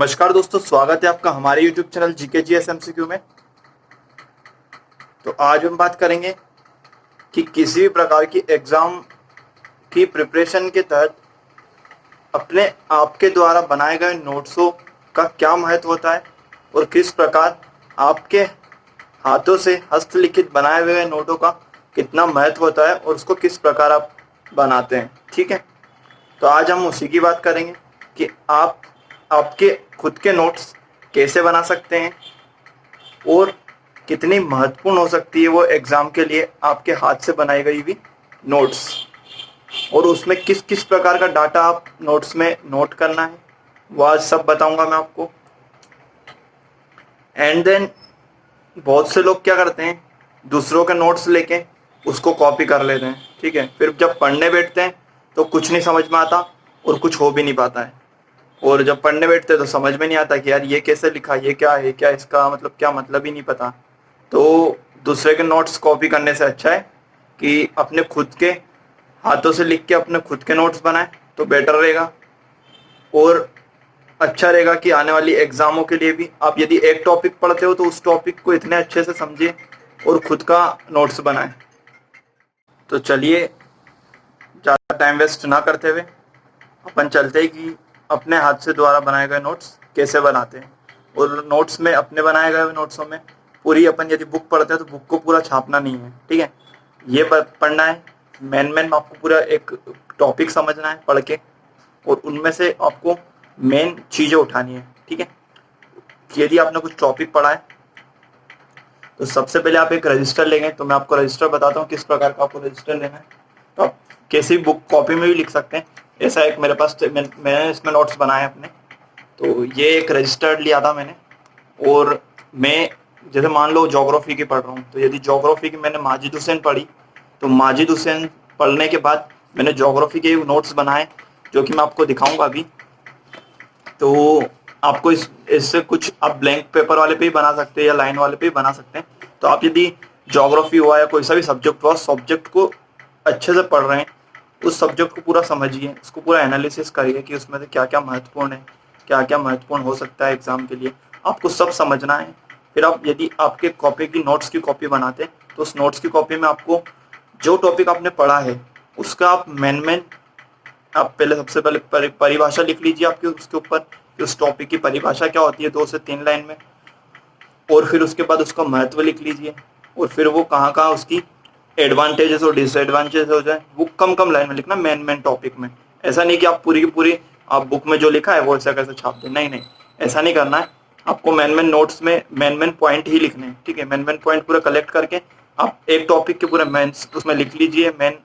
नमस्कार दोस्तों, स्वागत है आपका हमारे YouTube चैनल जीके जी एसएमसीक्यू में। तो आज हम बात करेंगे कि किसी भी प्रकार की एग्जाम की प्रिपरेशन के तहत अपने आपके द्वारा बनाए गए नोट्सों का क्या महत्व होता है और किस प्रकार आपके हाथों से हस्तलिखित बनाए हुए नोटों का कितना महत्व होता है और उसको किस प्रकार आप बनाते हैं। ठीक है, तो आज हम उसी की बात करेंगे कि आप आपके खुद के नोट्स कैसे बना सकते हैं और कितनी महत्वपूर्ण हो सकती है वो एग्जाम के लिए आपके हाथ से बनाई गई हुई नोट्स, और उसमें किस किस प्रकार का डाटा आप नोट्स में नोट करना है वो आज सब बताऊंगा मैं आपको। एंड देन बहुत से लोग क्या करते हैं, दूसरों के नोट्स लेके उसको कॉपी कर लेते हैं। ठीक है, फिर जब पढ़ने बैठते हैं तो कुछ नहीं समझ में आता और कुछ हो भी नहीं पाता है। और जब पढ़ने बैठते तो समझ में नहीं आता कि यार ये कैसे लिखा, ये क्या है, क्या इसका मतलब, क्या मतलब ही नहीं पता। तो दूसरे के नोट्स कॉपी करने से अच्छा है कि अपने खुद के हाथों से लिख के अपने खुद के नोट्स बनाए तो बेटर रहेगा और अच्छा रहेगा कि आने वाली एग्जामों के लिए भी आप यदि एक टॉपिक पढ़ते हो तो उस टॉपिक को इतने अच्छे से समझिए और खुद का नोट्स बनाए। तो चलिए ज़्यादा टाइम वेस्ट ना करते हुए अपन चलते हैं कि अपने हाथ से द्वारा बनाए गए नोट्स कैसे बनाते हैं। और नोट्स में, अपने बनाए गए नोट्सों में पूरी, अपन यदि बुक पढ़ते हैं तो बुक को पूरा छापना नहीं है। ठीक है, ये पढ़ना है, मेन आपको पूरा एक टॉपिक समझना है पढ़ के और उनमें से आपको मेन चीज़ें उठानी है। ठीक है, यदि आपने कुछ टॉपिक पढ़ा है तो सबसे पहले आप एक रजिस्टर लेंगे। तो मैं आपको रजिस्टर बताता हूँ किस प्रकार का आपको रजिस्टर लेना है। तो आप किसी बुक कॉपी में भी लिख सकते हैं। ऐसा एक मेरे पास, मैंने इसमें नोट्स बनाए अपने। तो ये एक रजिस्टर लिया था मैंने, और मैं जैसे मान लो ज्योग्राफी की पढ़ रहा हूँ तो यदि ज्योग्राफी की मैंने माजिद हुसैन पढ़ी तो माजिद हुसैन पढ़ने के बाद मैंने ज्योग्राफी के नोट्स बनाए जो कि मैं आपको दिखाऊंगा अभी। तो आपको इससे कुछ आप ब्लैंक पेपर वाले पे ही बना सकते हैं या लाइन वाले पे ही बना सकते हैं। तो आप यदि ज्योग्राफी हुआ या कोई सा भी सब्जेक्ट हुआ, सब्जेक्ट को अच्छे से पढ़ रहे हैं, उस सब्जेक्ट को पूरा समझिए, उसको पूरा एनालिसिस करिए कि उसमें से क्या क्या महत्वपूर्ण है, क्या क्या महत्वपूर्ण हो सकता है एग्जाम के लिए, आपको सब समझना है। फिर आप यदि आपके कॉपी की नोट्स की कॉपी बनाते हैं तो उस नोट्स की कॉपी में आपको जो टॉपिक आपने पढ़ा है उसका आप मेन आप पहले सबसे पहले परिभाषा लिख लीजिए आपके उसके ऊपर कि उस टॉपिक की परिभाषा क्या होती है 2 से 3 लाइन में, और फिर उसके बाद उसका महत्व लिख लीजिए और फिर वो कहाँ कहाँ उसकी एडवांटेजेस और डिसएडवांटेजेस हो जाए वो कम कम लाइन में लिखना, मेन टॉपिक में। ऐसा नहीं कि आप पूरी की पूरी आप बुक में जो लिखा है वो ऐसा कैसे छाप दें, नहीं नहीं, ऐसा नहीं करना है। आपको मेन नोट्स में मेन पॉइंट ही लिखने हैं। ठीक है, मेन पॉइंट पूरा कलेक्ट करके आप एक टॉपिक के पूरे मेन उसमें लिख लीजिए, मेन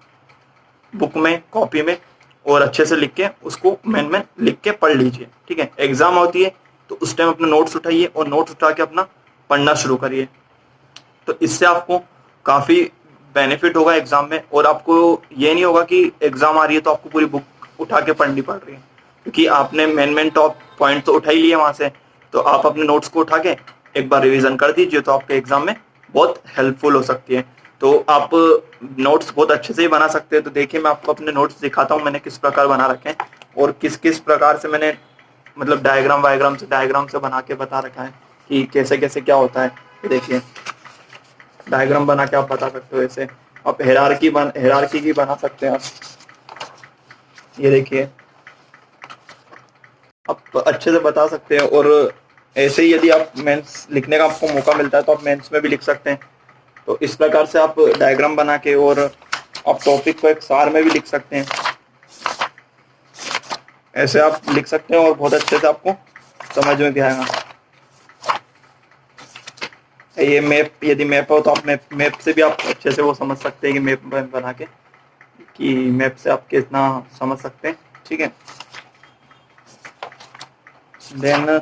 बुक में, कॉपी में, और अच्छे से लिख के उसको मेन लिख के पढ़ लीजिए। ठीक है, एग्जाम होती है तो उस टाइम अपने नोट्स उठाइए और नोट्स उठा के अपना पढ़ना शुरू करिए। तो इससे आपको काफ़ी बेनिफिट होगा एग्जाम में, और आपको ये नहीं होगा कि एग्जाम आ रही है तो आपको पूरी बुक उठा के पढ़नी पड़ रही है, क्योंकि आपने मेन टॉप पॉइंट तो उठा ही लिए वहां से। तो आप अपने नोट्स को उठा के एक बार रिवीजन कर दीजिए तो आपके एग्जाम में बहुत हेल्पफुल हो सकती है। तो आप नोट्स बहुत अच्छे से ही बना सकते हैं। तो देखिए मैं आपको अपने नोट्स दिखाता हूँ मैंने किस प्रकार बना रखे हैं और किस किस प्रकार से मैंने मतलब डायग्राम से बना के बता रखा है कि कैसे कैसे क्या होता है। ये देखिए डायग्राम बना के आप बता सकते हो। ऐसे आप हेरारकी की बना सकते हैं आप। ये देखिए आप अच्छे से बता सकते हैं। और ऐसे ही यदि आप मेंस लिखने का आपको मौका मिलता है तो आप मेंस में भी लिख सकते हैं। तो इस प्रकार से आप डायग्राम बना के और आप टॉपिक को एक सार में भी लिख सकते हैं। ऐसे आप लिख सकते हैं और बहुत अच्छे से आपको समझ में भी आएगा। ये मैप, यदि मैप हो तो आप मैप से भी आप अच्छे से वो समझ सकते हैं कि मैप बना के कि मैप से आप कितना समझ सकते हैं। ठीक है, देन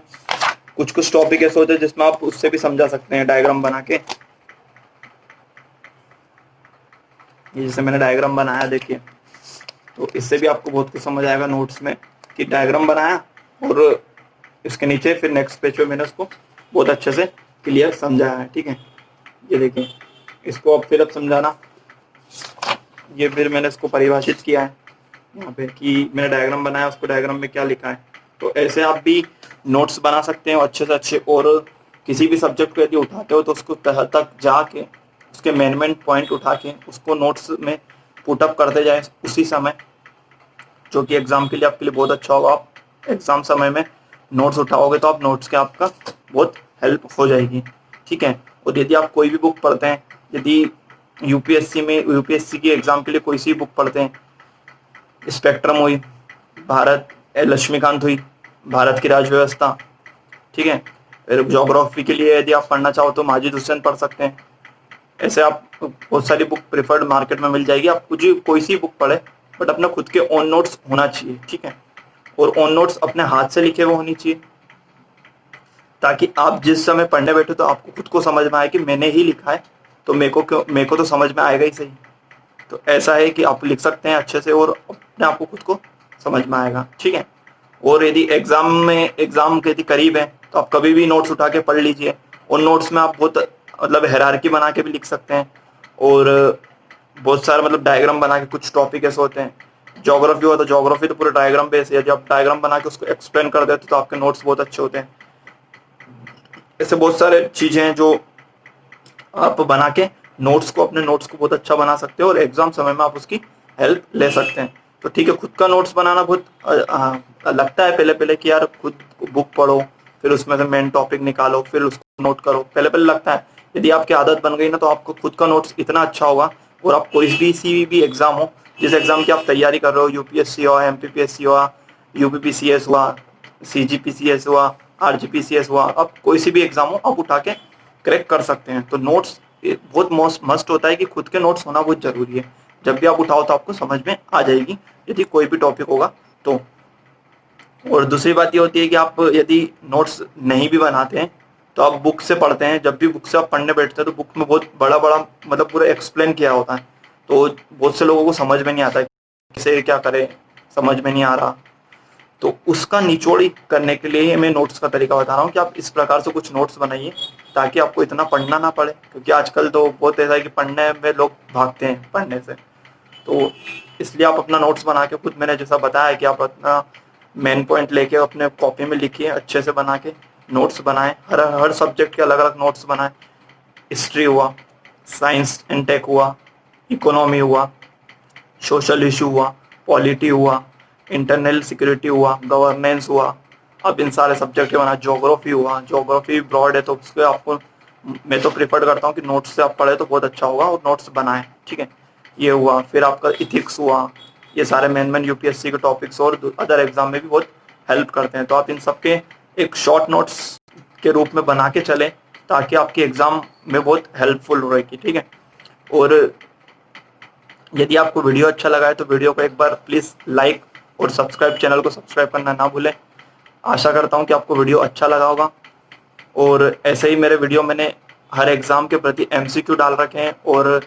कुछ टॉपिक ऐसे होते हैं जिसमें आप उससे भी समझा सकते हैं डायग्राम बना के। ये जैसे मैंने डायग्राम बनाया देखिए, तो इससे भी आपको बहुत कुछ समझ आएगा नोट्स में कि डायग्राम बनाया और इसके नीचे फिर नेक्स्ट पेज पे मैंने उसको बहुत अच्छे से क्लियर समझाया है। ठीक है, ये देखिए इसको अब फिर अब समझाना, ये फिर मैंने इसको परिभाषित किया है यहाँ पे कि मैंने डायग्राम बनाया, उसको डायग्राम में क्या लिखा है तो ऐसे आप भी नोट्स बना सकते हैं अच्छे से अच्छे, और किसी भी सब्जेक्ट को यदि उठाते हो तो उसको तह तक जाके उसके मेन पॉइंट उठा के उसको नोट्स में पुटअप करते जाए उसी समय, जो कि एग्जाम के लिए आपके लिए बहुत अच्छा होगा। आप एग्जाम समय में नोट्स उठाओगे तो आप नोट्स के आपका बहुत हेल्प हो जाएगी, ठीक है। और यदि आप कोई भी बुक पढ़ते हैं, यदि यूपीएससी की एग्जाम के लिए कोई सी बुक पढ़ते हैं, स्पेक्ट्रम हुई, भारत लक्ष्मीकांत हुई, भारत की राज व्यवस्था, ठीक है। फिर ज्योग्राफी के लिए यदि आप पढ़ना चाहो तो माजिद हुसैन पढ़ सकते हैं। ऐसे आप बहुत सारी बुक प्रिफर्ड मार्केट में मिल जाएगी, आप कुछ कोई सी बुक पढ़े, बट अपना खुद के ओन नोट्स होना चाहिए, ठीक है। और ओन नोट्स अपने हाथ से लिखे हुए होनी चाहिए, ताकि आप जिस समय पढ़ने बैठे तो आपको खुद को समझ में आए कि मैंने ही लिखा है, तो मेरे को तो समझ में आएगा ही सही। तो ऐसा है कि आप लिख सकते हैं अच्छे से और अपने आप को खुद को समझ में आएगा, ठीक है। और यदि एग्जाम के यदि करीब है तो आप कभी भी नोट्स उठा के पढ़ लीजिए। उन नोट्स में आप बहुत मतलब हायरार्की बना के भी लिख सकते हैं, और बहुत सारे मतलब डायग्राम बना के, कुछ टॉपिक ऐसे होते हैं, ज्योग्राफी हुआ तो ज्योग्राफी तो पूरे डायग्राम बेस है, जब डायग्राम बना के उसको एक्सप्लेन कर देते तो आपके नोट्स बहुत अच्छे होते हैं। ऐसे बहुत सारे चीजें हैं जो आप बना के नोट्स को, अपने नोट्स को बहुत अच्छा बना सकते हो, और एग्जाम समय में आप उसकी हेल्प ले सकते हैं। तो ठीक है, खुद का नोट्स बनाना बहुत लगता है पहले पहले कि यार खुद बुक पढ़ो, फिर उसमें से मेन टॉपिक निकालो, फिर उसको नोट करो, पहले पहले लगता है। यदि आपकी आदत बन गई ना तो आपको खुद का नोट्स इतना अच्छा होगा, और आप कोई भी सी भी एग्जाम हो, जिस एग्जाम की आप तैयारी कर रहे हो, यूपीएससी हुआ, एमपीपीएससी हुआ, यूपीपीसीएस हुआ, सीजीपीसीएस हुआ, आरजीपीसीएस हुआ, अब कोई सी भी एग्जाम हो आप उठा के क्रैक कर सकते हैं। तो नोट्स बहुत मस्ट होता है कि खुद के नोट्स होना बहुत जरूरी है। जब भी आप उठाओ तो आपको समझ में आ जाएगी यदि कोई भी टॉपिक होगा तो। और दूसरी बात ये होती है कि आप यदि नोट्स नहीं भी बनाते हैं तो आप बुक से पढ़ते हैं, जब भी बुक से आप पढ़ने बैठते हैं तो बुक में बहुत बड़ा बड़ा मतलब पूरा एक्सप्लेन किया होता है, तो बहुत से लोगों को समझ में नहीं आता कैसे क्या करें, समझ में नहीं आ रहा। तो उसका निचोड़ी करने के लिए मैं नोट्स का तरीका बता रहा हूँ कि आप इस प्रकार से कुछ नोट्स बनाइए ताकि आपको इतना पढ़ना ना पड़े, क्योंकि आजकल तो बहुत ऐसा है कि पढ़ने में लोग भागते हैं पढ़ने से। तो इसलिए आप अपना नोट्स बना के खुद, मैंने जैसा बताया कि आप अपना मेन पॉइंट लेके अपने कॉपी में लिखिए, अच्छे से बना के नोट्स बनाएं, हर हर सब्जेक्ट के अलग अलग नोट्स बनाएं। हिस्ट्री हुआ, साइंस एंड टेक हुआ, इकोनॉमी हुआ, सोशल इशू हुआ, पॉलिटी हुआ, इंटरनल सिक्योरिटी हुआ, गवर्नेंस हुआ, अब इन सारे सब्जेक्ट के बना। ज्योग्राफी हुआ, ज्योग्राफी ब्रॉड है तो उसके आपको, मैं तो प्रिफर करता हूँ कि नोट्स से आप पढ़े तो बहुत अच्छा होगा, और नोट्स बनाएं, ठीक है। ये हुआ, फिर आपका इथिक्स हुआ, ये सारे मेन यूपीएससी के टॉपिक्स और अदर एग्जाम में भी बहुत हेल्प करते हैं। तो आप इन सबके एक शॉर्ट नोट्स के रूप में बना के चलें ताकि आपके एग्जाम में बहुत हेल्पफुल रहेगी, ठीक है। और यदि आपको वीडियो अच्छा लगा है तो वीडियो को एक बार प्लीज़ लाइक और सब्सक्राइब, चैनल को सब्सक्राइब करना ना भूलें। आशा करता हूँ कि आपको वीडियो अच्छा लगा होगा। और ऐसे ही मेरे वीडियो मैंने हर एग्जाम के प्रति एमसीक्यू डाल रखे हैं, और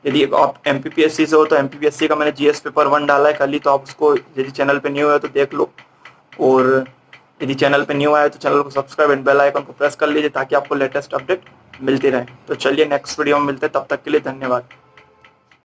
यदि आप एमपीपीएससी से हो तो एमपीपीएससी का मैंने जीएस पेपर 1 डाला है कल ही, तो आप उसको यदि चैनल पे न्यू है तो देख लो। और यदि चैनल पे न्यू आए तो चैनल को सब्सक्राइब एंड बेल आइकन को प्रेस कर लीजिए ताकि आपको लेटेस्ट अपडेट मिलती रहे। तो चलिए नेक्स्ट वीडियो में मिलते हैं, तब तक के लिए धन्यवाद।